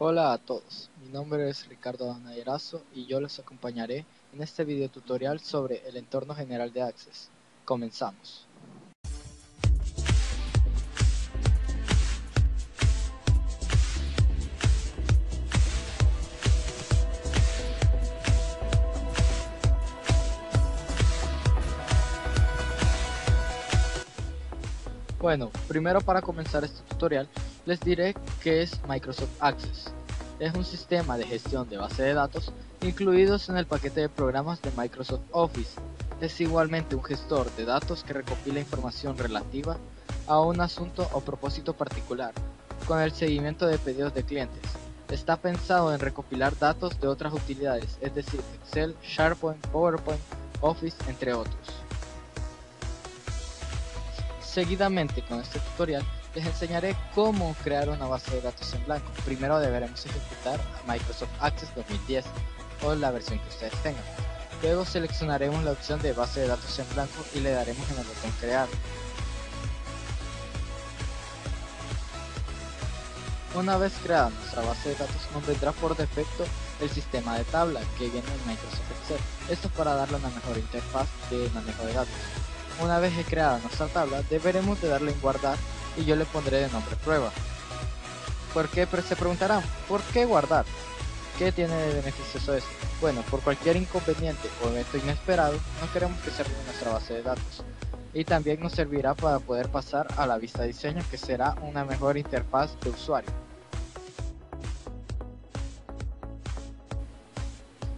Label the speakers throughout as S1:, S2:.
S1: Hola a todos, mi nombre es Ricardo Anayerazo y yo les acompañaré en este video tutorial sobre el entorno general de Access. Comenzamos. Bueno, primero para comenzar este tutorial les diré qué es Microsoft Access. Es un sistema de gestión de base de datos incluidos en el paquete de programas de Microsoft Office. Es igualmente un gestor de datos que recopila información relativa a un asunto o propósito particular, con el seguimiento de pedidos de clientes. Está pensado en recopilar datos de otras utilidades, es decir, Excel, SharePoint, PowerPoint, Office, entre otros. Seguidamente con este tutorial les enseñaré cómo crear una base de datos en blanco. Primero deberemos ejecutar Microsoft Access 2010 o la versión que ustedes tengan. Luego seleccionaremos la opción de base de datos en blanco y le daremos en el botón crear. Una vez creada nuestra base de datos nos vendrá por defecto el sistema de tabla que viene en Microsoft Excel. Esto es para darle una mejor interfaz de manejo de datos. Una vez creada nuestra tabla, deberemos de darle en guardar y yo le pondré de nombre prueba. ¿Por qué? Se preguntarán, ¿por qué guardar? ¿Qué tiene de beneficioso esto? Bueno, por cualquier inconveniente o evento inesperado, no queremos que se arruine nuestra base de datos. Y también nos servirá para poder pasar a la vista de diseño, que será una mejor interfaz de usuario.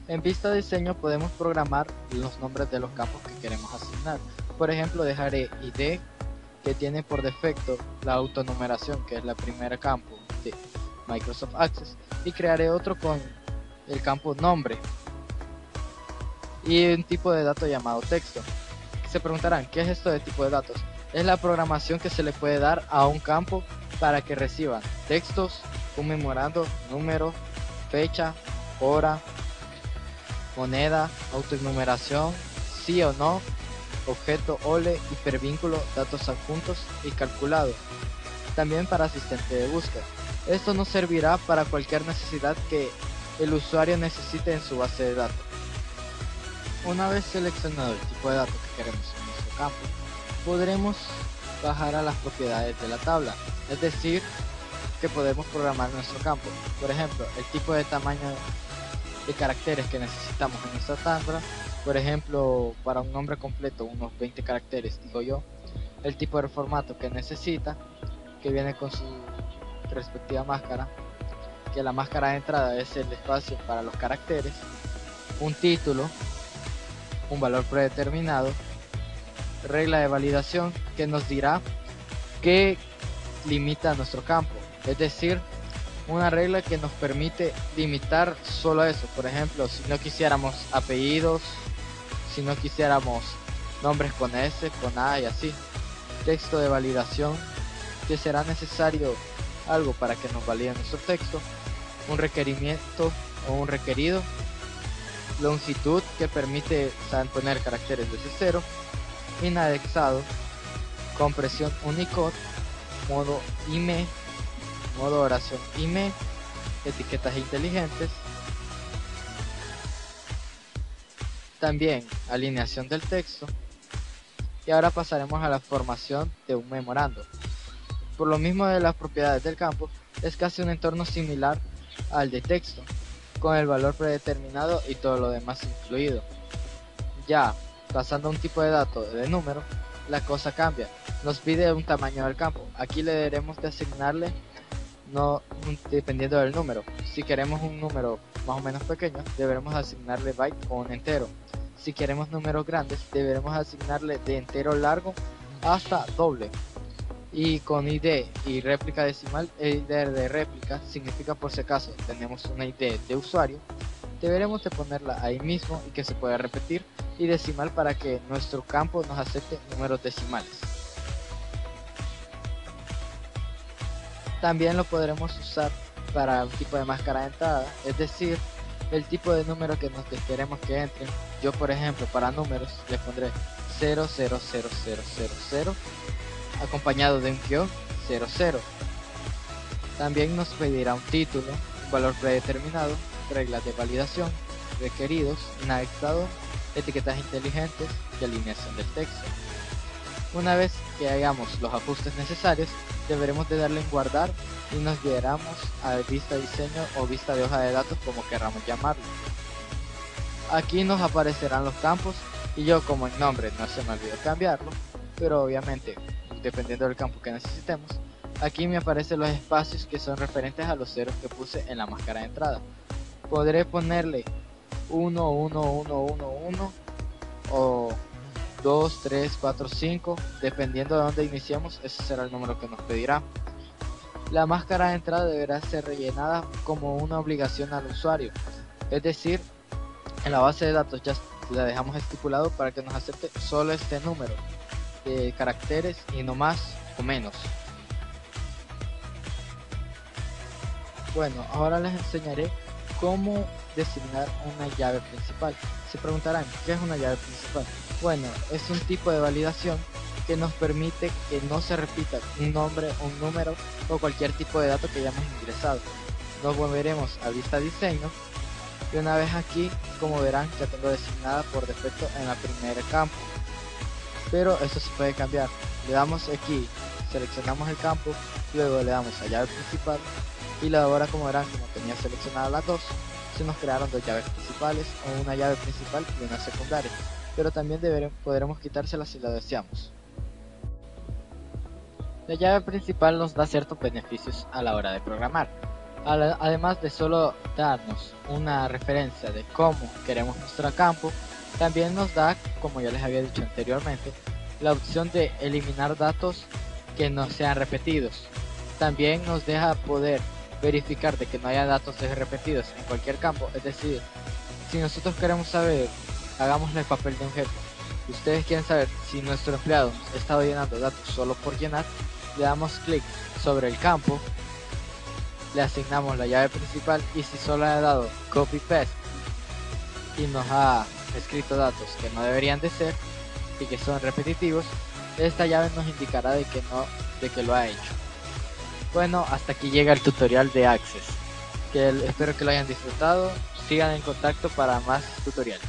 S1: En vista de diseño podemos programar los nombres de los campos que queremos asignar. Por ejemplo, dejaré ID, que tiene por defecto la autonumeración, que es la primera campo de Microsoft Access, y crearé otro con el campo nombre y un tipo de dato llamado texto. Se preguntarán, ¿qué es esto de tipo de datos? Es la programación que se le puede dar a un campo para que reciban textos, un memorando, número, fecha, hora, moneda, autoenumeración, sí o no, objeto OLE, hipervínculo, datos adjuntos y calculado. También para asistente de búsqueda. Esto nos servirá para cualquier necesidad que el usuario necesite en su base de datos. Una vez seleccionado el tipo de datos que queremos en nuestro campo, podremos bajar a las propiedades de la tabla, es decir, que podemos programar nuestro campo. Por ejemplo, el tipo de tamaño de caracteres que necesitamos en nuestra tabla. Por ejemplo, para un nombre completo unos 20 caracteres, digo yo. El tipo de formato que necesita, que viene con su respectiva máscara, que la máscara de entrada es el espacio para los caracteres, un título, un valor predeterminado, regla de validación que nos dirá qué limita nuestro campo, es decir, una regla que nos permite limitar solo eso. Por ejemplo, si no quisiéramos apellidos, si no quisiéramos nombres con S, con A y así. Texto de validación, que será necesario algo para que nos valide nuestro texto. Un requerimiento o un requerido. Longitud, que permite poner caracteres desde cero. Indexado. Compresión Unicode. Modo IME, modo oración IME, etiquetas inteligentes, también alineación del texto. Y ahora pasaremos a la formación de un memorando. Por lo mismo de las propiedades del campo, es casi un entorno similar al de texto, con el valor predeterminado y todo lo demás incluido. Ya pasando a un tipo de dato de número, la cosa cambia. Nos pide un tamaño del campo. Aquí le deberemos de asignarle dependiendo del número. Si queremos un número más o menos pequeño, deberemos asignarle byte o un entero. Si queremos números grandes, deberemos asignarle de entero largo hasta doble. Y con ID y réplica decimal, ID de réplica significa por si acaso tenemos una ID de usuario, deberemos de ponerla ahí mismo y que se pueda repetir, y decimal para que nuestro campo nos acepte números decimales. También lo podremos usar para un tipo de máscara de entrada, es decir, el tipo de número que nos queremos que entren. Yo, por ejemplo, para números le pondré 000000 acompañado de un guión 00. También nos pedirá un título, un valor predeterminado, reglas de validación, requeridos, inadaptado, etiquetas inteligentes y alineación del texto. Una vez que hagamos los ajustes necesarios, deberemos de darle en guardar y nos guiaremos a vista diseño o vista de hoja de datos, como queramos llamarlo. Aquí nos aparecerán los campos y yo, como el nombre no se me olvidó cambiarlo, pero obviamente dependiendo del campo que necesitemos, aquí me aparecen los espacios que son referentes a los ceros que puse en la máscara de entrada. Podré ponerle 1, 1, 1, 1, 1 o 2, 3, 4, 5, dependiendo de dónde iniciemos, ese será el número que nos pedirá. La máscara de entrada deberá ser rellenada como una obligación al usuario, es decir, en la base de datos ya la dejamos estipulado para que nos acepte solo este número de caracteres y no más o menos. Bueno, ahora les enseñaré cómo designar una llave principal. Se preguntarán, ¿qué es una llave principal? Bueno, es un tipo de validación que nos permite que no se repita un nombre, un número o cualquier tipo de dato que hayamos ingresado. Nos volveremos a vista diseño y una vez aquí, como verán, ya tengo designada por defecto en la primer campo, pero eso se puede cambiar. Le damos aquí, seleccionamos el campo, luego le damos a llave principal y ahora, como verán, como tenía seleccionadas las dos, se nos crearon dos llaves principales, o una llave principal y una secundaria, pero también podremos quitárselas si lo deseamos. La llave principal nos da ciertos beneficios a la hora de programar, además de solo darnos una referencia de cómo queremos nuestro campo, también nos da, como ya les había dicho anteriormente, la opción de eliminar datos que no sean repetidos. También nos deja poder verificar de que no haya datos repetidos en cualquier campo, es decir, si nosotros queremos saber, hagámosle el papel de un jefe, ustedes quieren saber si nuestro empleado ha estado llenando datos solo por llenar, le damos clic sobre el campo, le asignamos la llave principal y si solo ha dado copy paste y nos ha escrito datos que no deberían de ser y que son repetitivos, esta llave nos indicará de que lo ha hecho. Bueno, hasta aquí llega el tutorial de Access, espero que lo hayan disfrutado. Sigan en contacto para más tutoriales.